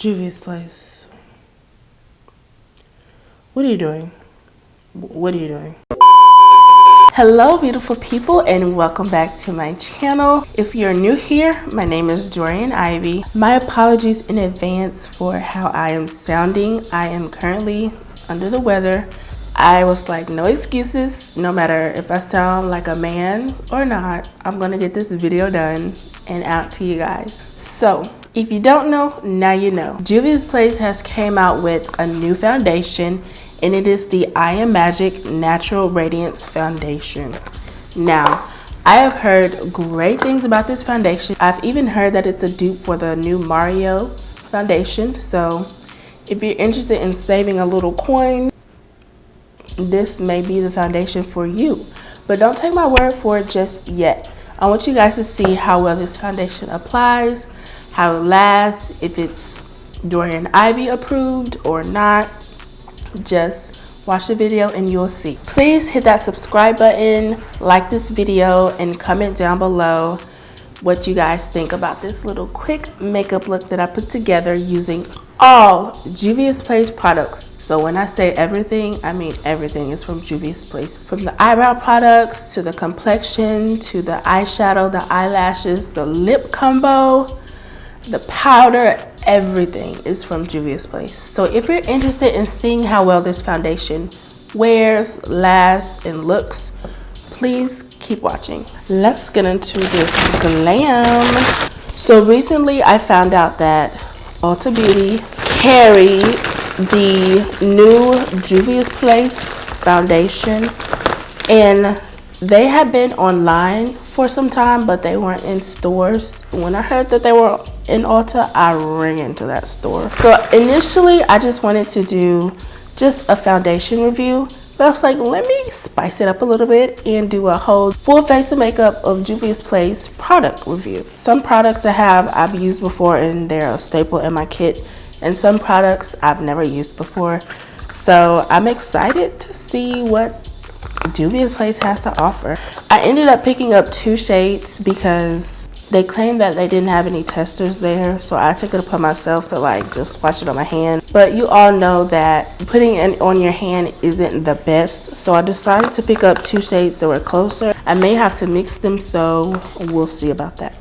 Juvia'S place. What are you doing? What are you doing? Hello beautiful people, and welcome back to my channel. If you're new here, my name is Dorian Ivey. My apologies in advance for how I am sounding. I am currently under the weather. I was like, no excuses. No matter if I sound like a man or not, I'm gonna get this video done and out to you guys. So if you don't know, now you know. Juvia'S Place has came out with a new foundation, and it is the I Am Magic Natural Radiance Foundation. Now, I have heard great things about this foundation. I've even heard that it's a dupe for the new Mario foundation. So if you're interested in saving a little coin, this may be the foundation for you. But don't take my word for it just yet. I want you guys to see how well this foundation applies, how it lasts, if it's Dorian Ivey approved or not. Just watch the video and you'll see. Please hit that subscribe button, like this video, and comment down below what you guys think about this little quick makeup look that I put together using all Juvia'S Place products. So when I say everything, I mean everything is from Juvia'S Place. From the eyebrow products, to the complexion, to the eyeshadow, the eyelashes, the lip combo, the powder, everything is from Juvia'S Place. So if you're interested in seeing how well this foundation wears, lasts, and looks, please keep watching. Let's get into this glam. So recently I found out that Ulta Beauty carried the new Juvia'S Place foundation, and they had been online for some time, but they weren't in stores. When I heard that they were in Ulta, I ran into that store. So initially I just wanted to do just a foundation review, but I was like, let me spice it up a little bit and do a whole full face of makeup of Juvia'S Place product review. Some products I've used before and they're a staple in my kit, and some products I've never used before. So I'm excited to see what Juvia'S Place has to offer. I ended up picking up 2 shades because they claimed that they didn't have any testers there, so I took it upon myself to like just swatch it on my hand. But you all know that putting it on your hand isn't the best, so I decided to pick up 2 shades that were closer. I may have to mix them, so we'll see about that.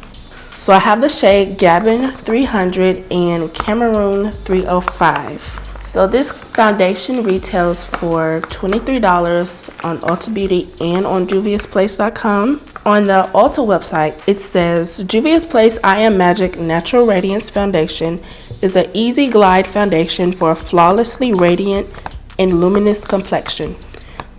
So I have the shade Gabon 300 and Cameroon 305. So this foundation retails for $23 on Ulta Beauty and on Juvia'sPlace.com. On the Ulta website, it says Juvia'S Place I Am Magic Natural Radiance Foundation is an easy glide foundation for a flawlessly radiant and luminous complexion,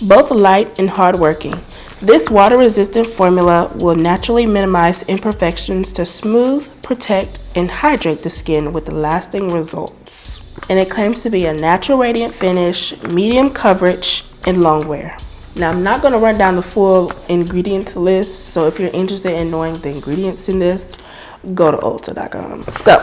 both light and hardworking. This water-resistant formula will naturally minimize imperfections to smooth, protect, and hydrate the skin with lasting results. And it claims to be a natural radiant finish, medium coverage, and long wear. Now I'm not going to run down the full ingredients list, so if you're interested in knowing the ingredients in this, go to ulta.com. So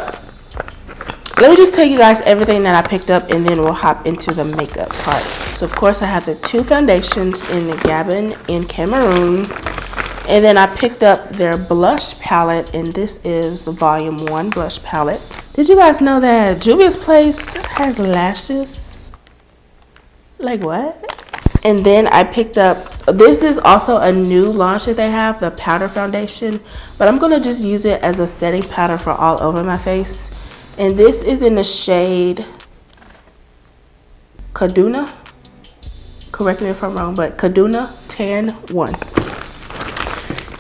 let me just tell you guys everything that I picked up, and then we'll hop into the makeup part. So of course I have the 2 foundations in the Gabon and Cameroon, and then I picked up their blush palette, and this is the volume 1 blush palette. Did you guys know that Juvia'S Place has lashes? Like what? And then I picked up, this is also a new launch that they have, the powder foundation, but I'm gonna just use it as a setting powder for all over my face. And this is in the shade Kaduna. Correct me if I'm wrong, but Kaduna Tan 1.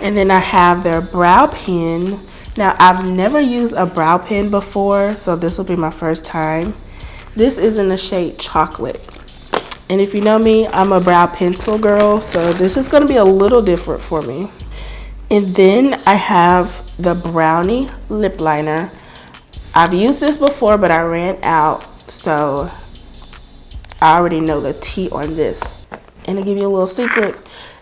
And then I have their brow pen. Now, I've never used a brow pen before, so this will be my first time. This is in the shade Chocolate. And if you know me, I'm a brow pencil girl, so this is going to be a little different for me. And then I have the Brownie lip liner. I've used this before, but I ran out, so I already know the tea on this. And to give you a little secret,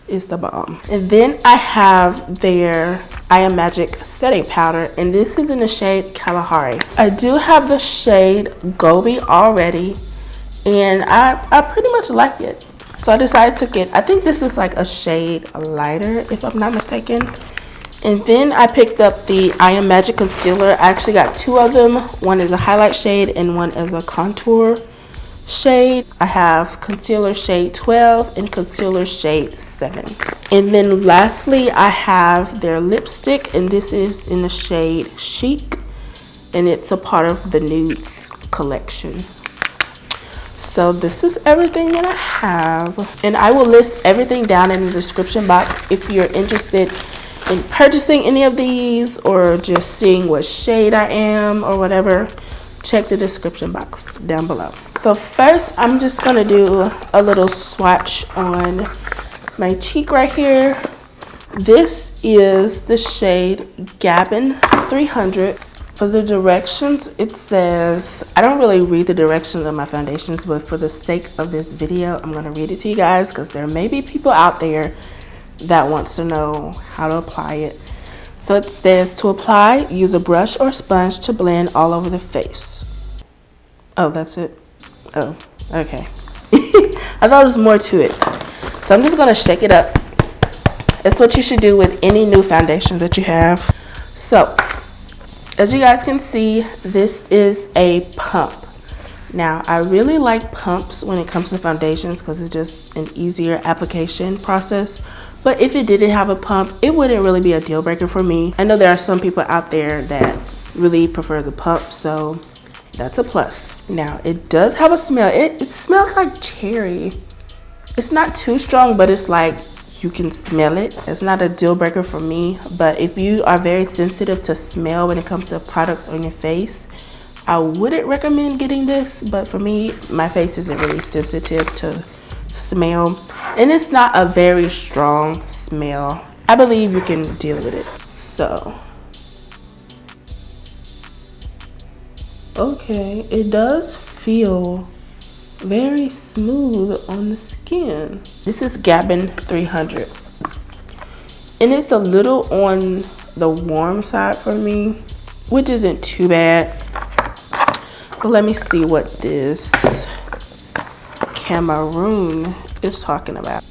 it's the bomb. And then I have their I Am Magic setting powder, and this is in the shade Kalahari. I do have the shade Gobi already, and I pretty much like it. So I decided to get, I think this is like a shade lighter if I'm not mistaken. And then I picked up the I Am Magic concealer. I actually got two of them. One is a highlight shade and one is a contour shade. I have concealer shade 12 and concealer shade 7. And then lastly, I have their lipstick, and this is in the shade Chic, and it's a part of the Nudes collection. So this is everything that I have, and I will list everything down in the description box if you're interested in purchasing any of these or just seeing what shade I am or whatever. Check the description box down below. So first, I'm just gonna do a little swatch on my cheek right here. This is the shade Gabin 300. For the directions, it says, I don't really read the directions of my foundations, but for the sake of this video, I'm gonna read it to you guys because there may be people out there that wants to know how to apply it. So it says, to apply, use a brush or sponge to blend all over the face. Oh, that's it? Oh, okay. I thought there was more to it. So I'm just gonna shake it up. That's what you should do with any new foundation that you have. So, as you guys can see, this is a pump. Now, I really like pumps when it comes to foundations because it's just an easier application process. But if it didn't have a pump, it wouldn't really be a deal breaker for me. I know there are some people out there that really prefer the pump, so that's a plus. Now, it does have a smell. It smells like cherry. It's not too strong, but it's like you can smell it. It's not a deal breaker for me, but if you are very sensitive to smell when it comes to products on your face, I wouldn't recommend getting this. But for me, my face isn't really sensitive to smell, and it's not a very strong smell. I believe you can deal with it. So okay, it does feel very smooth on the skin. This is Gabin 300, and it's a little on the warm side for me, which isn't too bad. But let me see what this Cameroon is talking about.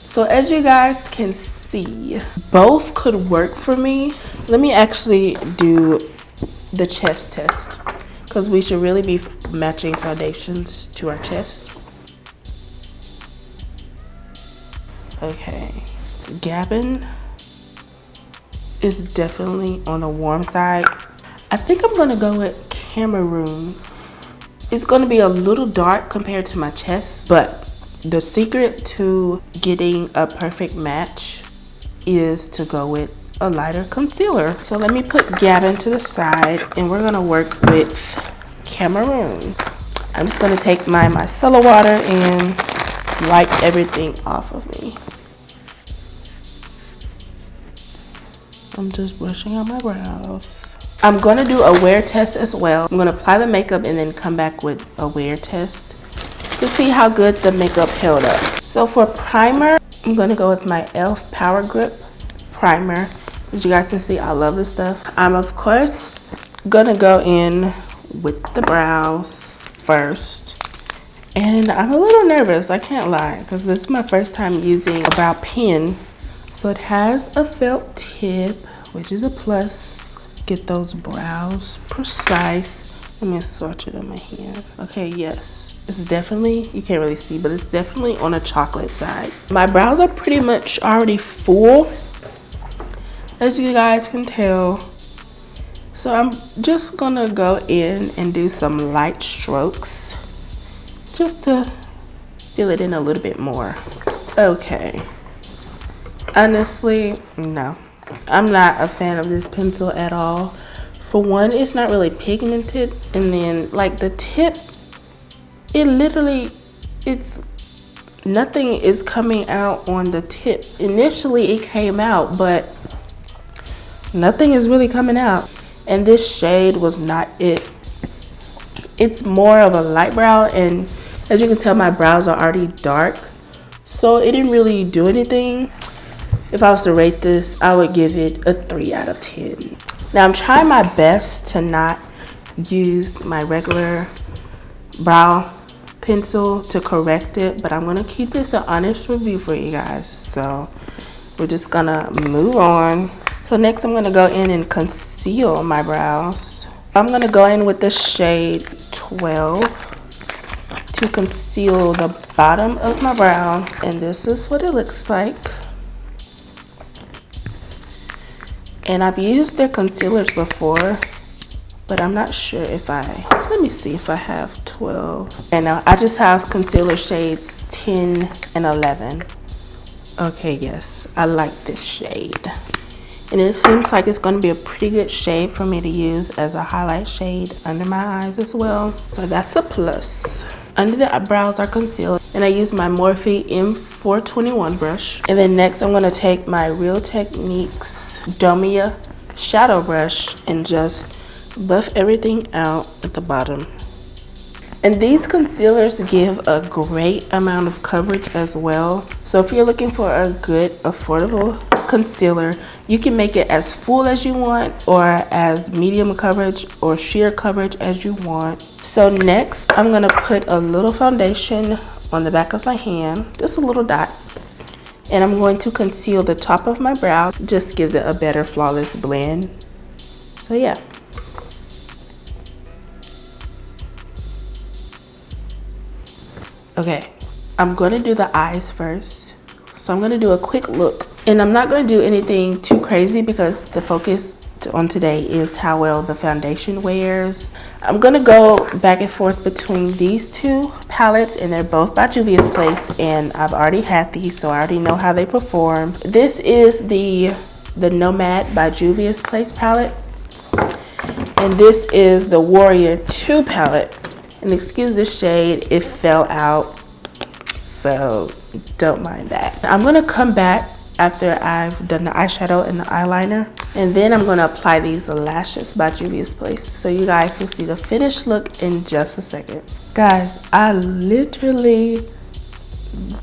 So as you guys can see, both could work for me. Let me actually do the chest test, because we should really be matching foundations to our chest. Okay, so Gabin is definitely on the warm side. I think I'm gonna go with Cameroon. It's gonna be a little dark compared to my chest, but the secret to getting a perfect match is to go with a lighter concealer. So let me put Gabin to the side, and we're gonna work with Cameroon. I'm just gonna take my micellar water and wipe everything off of me. I'm just brushing out my brows. I'm gonna do a wear test as well. I'm gonna apply the makeup and then come back with a wear test to see how good the makeup held up. So for primer, I'm gonna go with my e.l.f. Power Grip primer. As you guys can see, I love this stuff. I'm of course gonna go in with the brows first. And I'm a little nervous, I can't lie, because this is my first time using a brow pen. So it has a felt tip, which is a plus. Get those brows precise. Let me swatch it on my hand. Okay, yes. It's definitely, you can't really see, but it's definitely on a chocolate side. My brows are pretty much already full, as you guys can tell. So I'm just gonna go in and do some light strokes just to fill it in a little bit more. Okay. Honestly, no. I'm not a fan of this pencil at all. For one, it's not really pigmented, and then like the tip, it literally, it's nothing is coming out on the tip. Initially it came out, but nothing is really coming out. And this shade was not it. It's more of a light brow, and as you can tell, my brows are already dark, so it didn't really do anything. If I was to rate this, I would give it a 3 out of 10. Now I'm trying my best to not use my regular brow pencil to correct it, but I'm gonna keep this an honest review for you guys. So we're just gonna move on. So next I'm going to go in and conceal my brows. I'm going to go in with the shade 12 to conceal the bottom of my brow. And this is what it looks like. And I've used their concealers before, but I'm not sure if let me see if I have 12. And now I just have concealer shades 10 and 11. Okay, yes, I like this shade. And it seems like it's going to be a pretty good shade for me to use as a highlight shade under my eyes as well. So that's a plus. Under the eyebrows are concealed. And I use my Morphe M421 brush. And then next I'm going to take my Real Techniques Domia shadow brush and just buff everything out at the bottom. And these concealers give a great amount of coverage as well. So if you're looking for a good, affordable concealer, you can make it as full as you want or as medium coverage or sheer coverage as you want. So next, I'm gonna put a little foundation on the back of my hand, just a little dot. And I'm going to conceal the top of my brow. Just gives it a better flawless blend. So yeah. Okay, I'm gonna do the eyes first. So I'm gonna do a quick look. And I'm not gonna do anything too crazy because the focus on today is how well the foundation wears. I'm gonna go back and forth between these two palettes, and they're both by Juvia'S Place, and I've already had these, so I already know how they perform. This is the Nomad by Juvia'S Place palette, and this is the Warrior 2 palette. And excuse the shade, it fell out, so don't mind that. I'm gonna come back after I've done the eyeshadow and the eyeliner, and then I'm gonna apply these lashes by Juvia'S Place, so you guys will see the finished look in just a second. Guys, I literally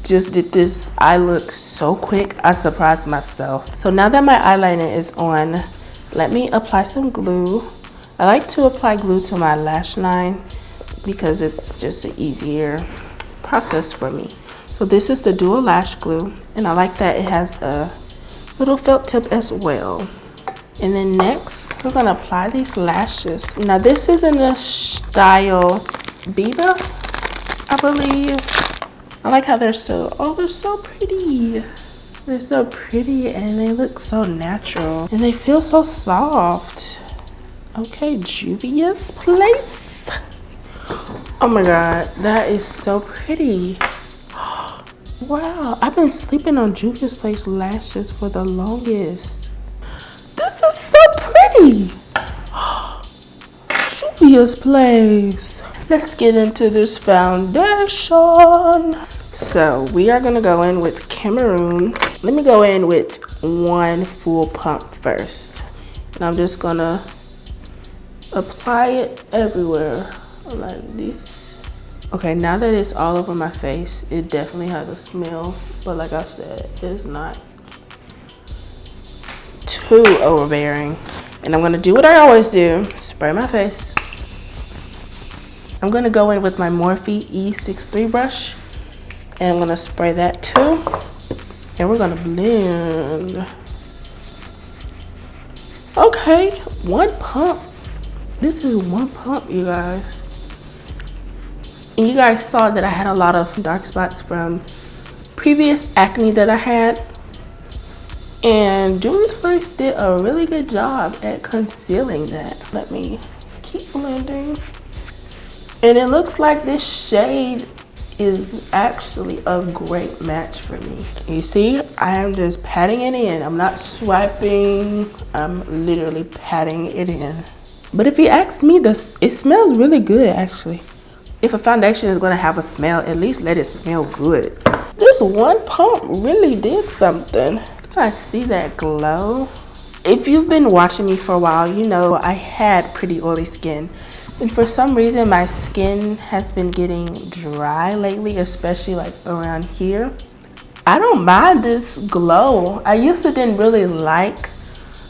just did this eye look so quick, I surprised myself. So now that my eyeliner is on, let me apply some glue. I like to apply glue to my lash line because it's just an easier process for me. So this is the dual lash glue, and I like that it has a little felt tip as well. And then next, we're gonna apply these lashes. Now this is in the style Viva, I believe. I like how they're so pretty. They're so pretty and they look so natural and they feel so soft. Okay, Juvia'S Place. Oh my god, that is so pretty. Wow, I've been sleeping on Juvia'S Place lashes for the longest. This is so pretty. Juvia'S Place. Let's get into this foundation. So we are gonna go in with Cameroon. Let me go in with one full pump first. And I'm just gonna apply it everywhere like this. Okay, now that it's all over my face, it definitely has a smell, but like I said, it's not too overbearing. And I'm gonna do what I always do, spray my face. I'm gonna go in with my Morphe E63 brush, and I'm gonna spray that too. And we're gonna blend. Okay, one pump. This is one pump, you guys. And you guys saw that I had a lot of dark spots from previous acne that I had. And Juvia'S Place did a really good job at concealing that. Let me keep blending. And it looks like this shade is actually a great match for me. You see, I am just patting it in. I'm not swiping, I'm literally patting it in. But if you ask me, it smells really good actually. If a foundation is gonna have a smell, at least let it smell good. This one pump really did something. I see that glow. If you've been watching me for a while, you know I had pretty oily skin. And for some reason, my skin has been getting dry lately, especially like around here. I don't mind this glow. I used to didn't really like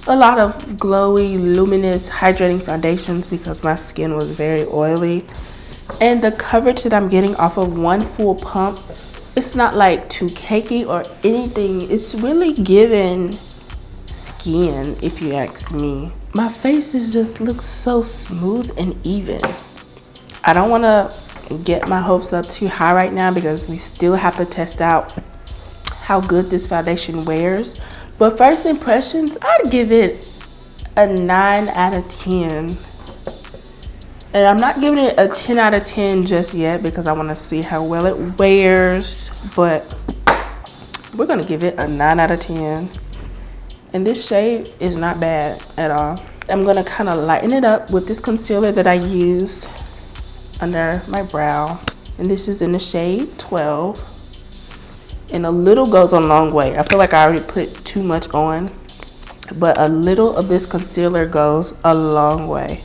a lot of glowy, luminous, hydrating foundations because my skin was very oily. And the coverage that I'm getting off of one full pump, it's not like too cakey or anything. It's really giving skin, if you ask me. My face is just looks so smooth and even. I don't want to get my hopes up too high right now because we still have to test out how good this foundation wears. But first impressions, I'd give it a 9 out of 10. And I'm not giving it a 10 out of 10 just yet because I want to see how well it wears. But we're going to give it a 9 out of 10. And this shade is not bad at all. I'm going to kind of lighten it up with this concealer that I use under my brow. And this is in the shade 12. And a little goes a long way. I feel like I already put too much on. But a little of this concealer goes a long way.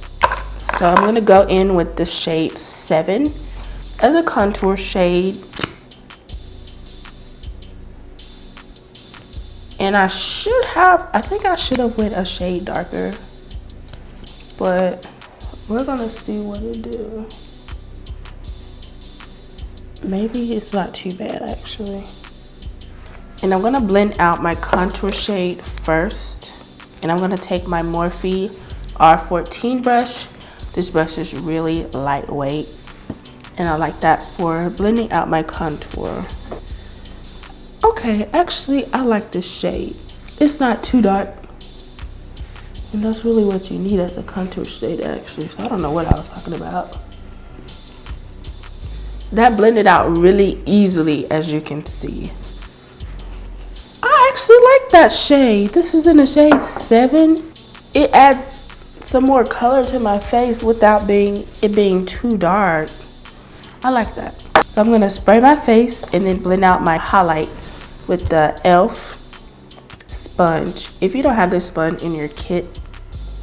So I'm going to go in with the shade 7 as a contour shade. And I think I should have went a shade darker. But we're going to see what it do. Maybe it's not too bad actually. And I'm going to blend out my contour shade first. And I'm going to take my Morphe R14 brush. This brush is really lightweight. And I like that for blending out my contour. Okay, actually I like this shade. It's not too dark. And that's really what you need as a contour shade actually. So I don't know what I was talking about. That blended out really easily, as you can see. I actually like that shade. This is in the shade 7. It adds some more color to my face without it being too dark. I like that. So I'm going to spray my face and then blend out my highlight with the e.l.f. sponge. If you don't have this sponge in your kit,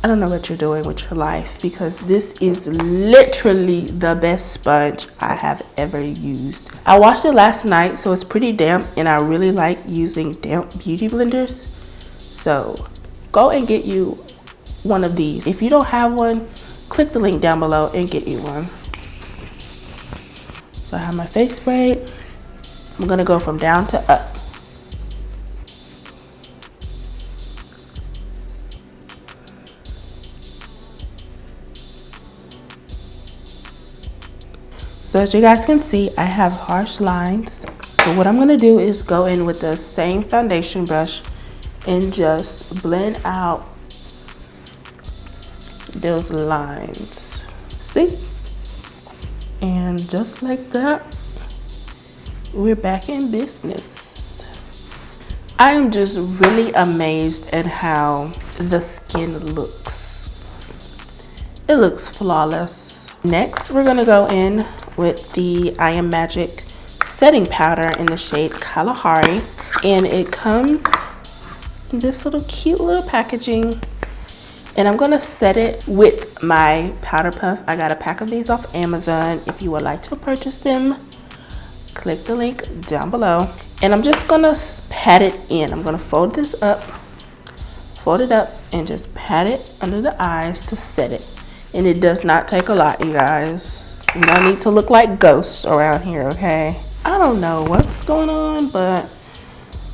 I don't know what you're doing with your life, because this is literally the best sponge I have ever used. I washed it last night, so it's pretty damp, and I really like using damp beauty blenders. So go and get you one of these. If you don't have one, click the link down below and get you one. So I have my face sprayed. I'm gonna go from down to up. So as you guys can see, I have harsh lines. So what I'm going to do is go in with the same foundation brush and just blend out those lines. See? And just like that, we're back in business. I am just really amazed at how the skin looks. It looks flawless. Next, we're going to go in with the I Am Magic setting powder in the shade Kalahari, and it comes in this cute little packaging, and I'm gonna set it with my powder puff. I got a pack of these off Amazon. If you would like to purchase them, click the link down below. And I'm just gonna pat it in. I'm gonna fold it up and just pat it under the eyes to set it. And it does not take a lot, you guys. You don't need to look like ghosts around here, okay? I don't know what's going on, but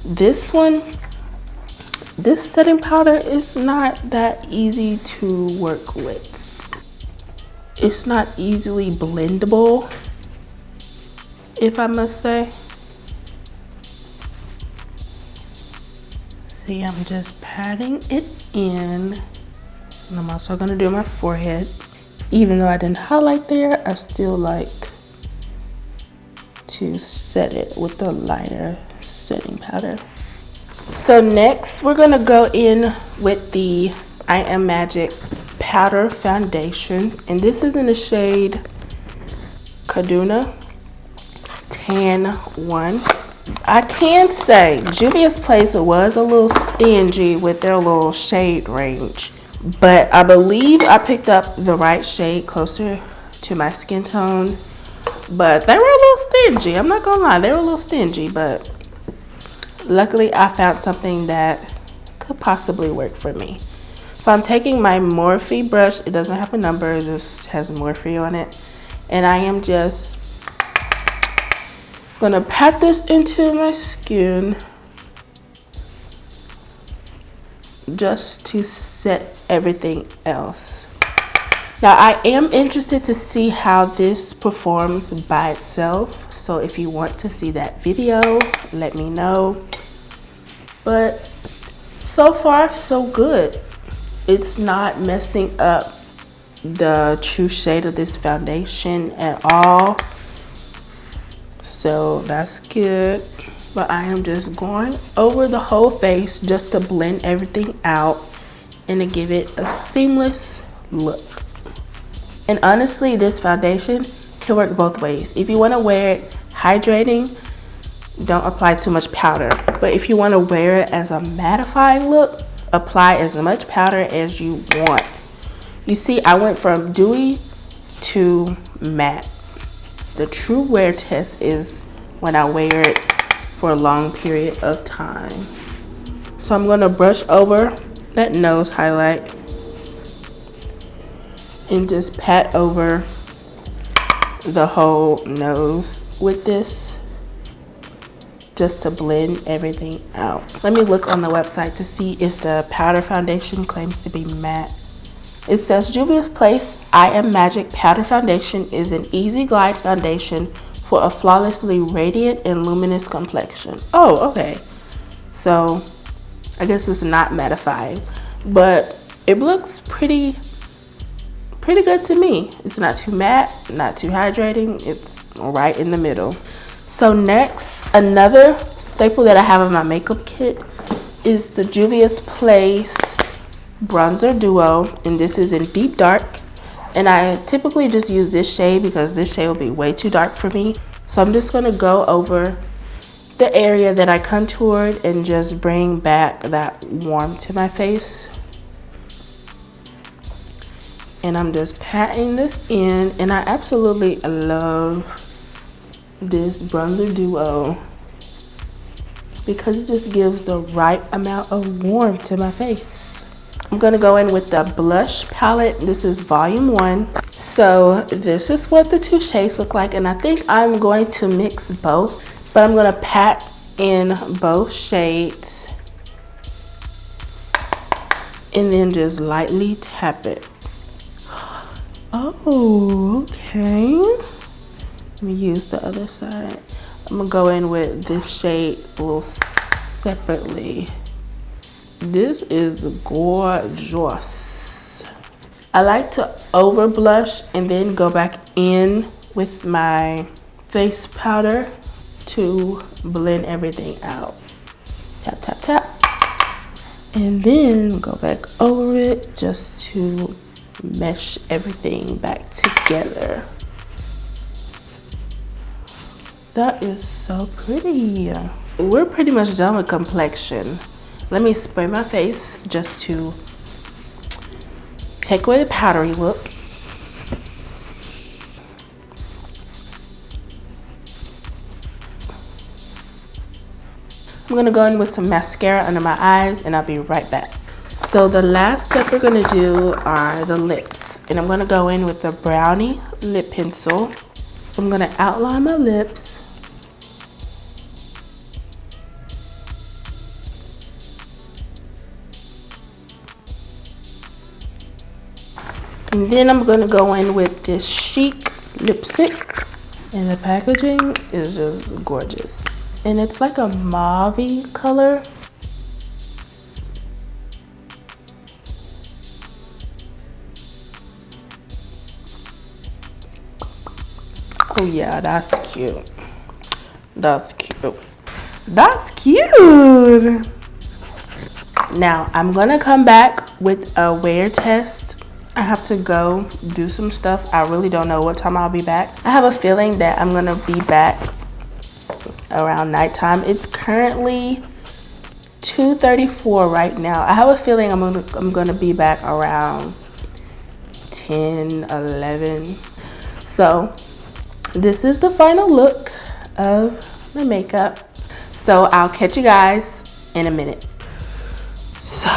this setting powder is not that easy to work with. It's not easily blendable, if I must say. See, I'm just patting it in. And I'm also gonna do my forehead. Even though I didn't highlight there, I still like to set it with the lighter setting powder. So next, we're gonna go in with the I Am Magic powder foundation, and this is in the shade Kaduna Tan 1. I can say Juvia'S Place was a little stingy with their little shade range, but I believe I picked up the right shade closer to my skin tone. But they were a little stingy. I'm not gonna lie, they were a little stingy, but luckily I found something that could possibly work for me. So I'm taking my Morphe brush. It doesn't have a number, it just has Morphe on it. And I am just gonna pat this into my skin. just to set everything else. Now I am interested to see how this performs by itself, so if you want to see that video, let me know. But so far so good. It's not messing up the true shade of this foundation at all, so that's good. But I am just going over the whole face just to blend everything out and to give it a seamless look. And honestly, this foundation can work both ways. If you want to wear it hydrating, don't apply too much powder. But if you want to wear it as a mattifying look, apply as much powder as you want. You see, I went from dewy to matte. The true wear test is when I wear it for a long period of time. So I'm going to brush over that nose highlight and just pat over the whole nose with this, just to blend everything out. Let me look on the website to see if the powder foundation claims to be matte. It says Juvia'S Place I Am Magic Powder Foundation is an easy glide foundation for a flawlessly radiant and luminous complexion. Oh, okay. So I guess it's not mattifying, but it looks pretty good to me. It's not too matte, not too hydrating. It's right in the middle. So next, another staple that I have in my makeup kit is the Juvia'S Place Bronzer Duo, and this is in Deep Dark. And I typically just use this shade because this shade will be way too dark for me. So I'm just going to go over the area that I contoured and just bring back that warmth to my face. And I'm just patting this in, and I absolutely love this bronzer duo because it just gives the right amount of warmth to my face. I'm gonna go in with the blush palette. This is volume 1. So this is what the two shades look like, and I think I'm going to mix both, but I'm gonna pat in both shades and then just lightly tap it. Oh, okay. Let me use the other side. I'm gonna go in with this shade a little separately. This is gorgeous. I like to over blush and then go back in with my face powder to blend everything out. Tap, tap, tap. And then go back over it just to mesh everything back together. That is so pretty. We're pretty much done with complexion. Let me spray my face just to take away the powdery look. I'm gonna go in with some mascara under my eyes and I'll be right back. So the last step we're gonna do are the lips, and I'm gonna go in with the Brownie lip pencil. So I'm gonna outline my lips. And then I'm gonna go in with this Chic lipstick, and the packaging is just gorgeous. And it's like a mauve-y color. Oh yeah, that's cute. That's cute. That's cute. Now I'm gonna come back with a wear test. I have to go do some stuff. I really don't know what time I'll be back. I have a feeling that I'm gonna be back around nighttime. It's currently 2:34 right now. I have a feeling I'm gonna be back around 10, 11. So this is the final look of my makeup. So I'll catch you guys in a minute. So,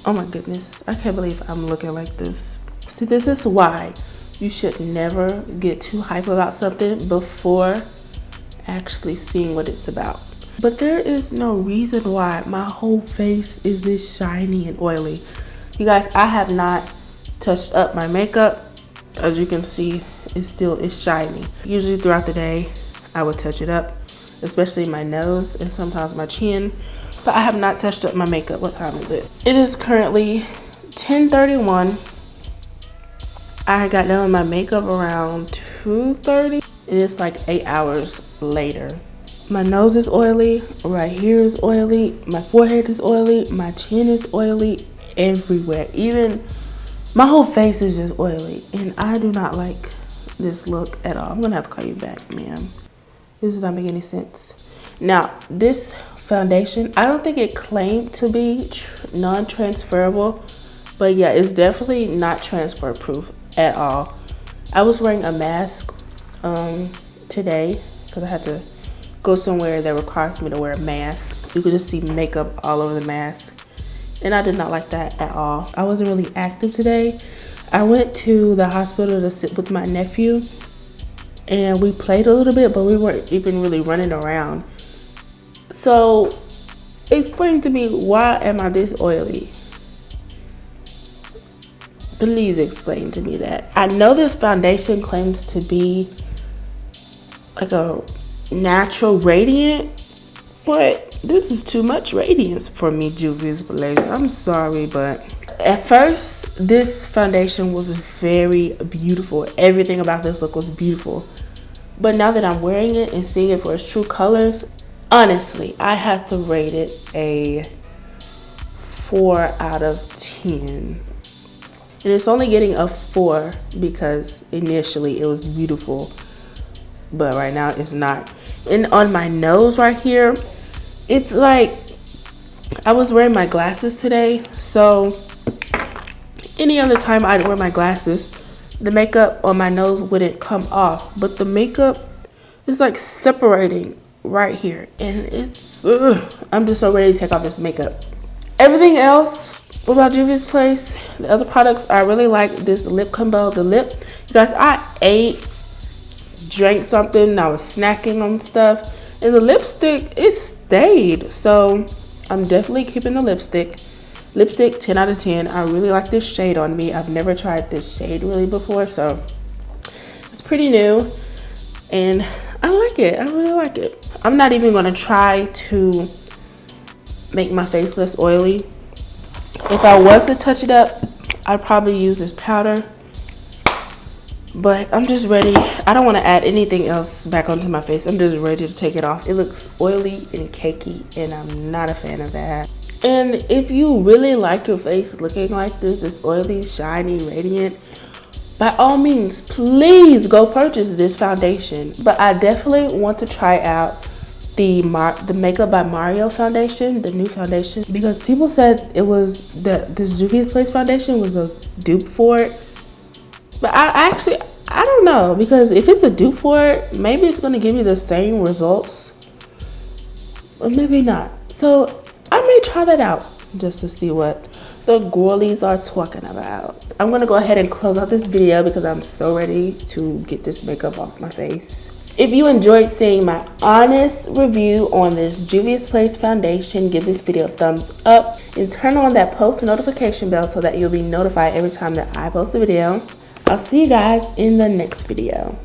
oh my goodness, I can't believe I'm looking like this. See, this is why you should never get too hype about something before actually seeing what it's about. But there is no reason why my whole face is this shiny and oily. You guys, I have not touched up my makeup. As you can see, it's shiny. Usually throughout the day, I would touch it up, especially my nose and sometimes my chin. But I have not touched up my makeup. What time is it? It is currently 10:31. I got done with my makeup around 2:30. And it's like 8 hours later. My nose is oily, right here is oily, my forehead is oily, my chin is oily, everywhere. Even my whole face is just oily, and I do not like this look at all. I'm gonna have to call you back, ma'am. This does not make any sense. Now, this foundation, I don't think it claimed to be non-transferable, but yeah, it's definitely not transfer proof at all. I was wearing a mask today because I had to go somewhere that requires me to wear a mask. You could just see makeup all over the mask, and I did not like that at all. I wasn't really active today. I went to the hospital to sit with my nephew, and we played a little bit, but we weren't even really running around. So explain to me, why am I this oily? Please explain to me that. I know this foundation claims to be like a natural radiant, but this is too much radiance for me, Juvia'S. I'm sorry, but at first this foundation was very beautiful. Everything about this look was beautiful, but now that I'm wearing it and seeing it for its true colors, honestly, I have to rate it a 4 out of 10. And it's only getting a 4 because initially it was beautiful, but right now it's not. And on my nose right here, it's like, I was wearing my glasses today, so any other time I'd wear my glasses, the makeup on my nose wouldn't come off, but the makeup is like separating right here, and it's I'm just so ready to take off this makeup. Everything else about Juvia'S Place, the other products, I really like this lip combo. The lip, you guys, I ate, drank something, I was snacking on stuff, and the lipstick, it stayed. So I'm definitely keeping the lipstick. 10 out of 10. I really like this shade on me. I've never tried this shade really before, so it's pretty new, and I like it. I really like it. I'm not even going to try to make my face less oily. If I was to touch it up, I'd probably use this powder, but I'm just ready. I don't want to add anything else back onto my face. I'm just ready to take it off. It looks oily and cakey, and I'm not a fan of that. And if you really like your face looking like this oily, shiny, radiant, by all means, please go purchase this foundation. But I definitely want to try out the Makeup by Mario foundation, the new foundation, because people said it was this Juvia'S Place foundation was a dupe for it. But I don't know, because if it's a dupe for it, maybe it's going to give me the same results, or maybe not. So I may try that out just to see what the girlies are talking about. I'm going to go ahead and close out this video because I'm so ready to get this makeup off my face. If you enjoyed seeing my honest review on this Juvia'S Place foundation, give this video a thumbs up and turn on that post notification bell so that you'll be notified every time that I post a video. I'll see you guys in the next video.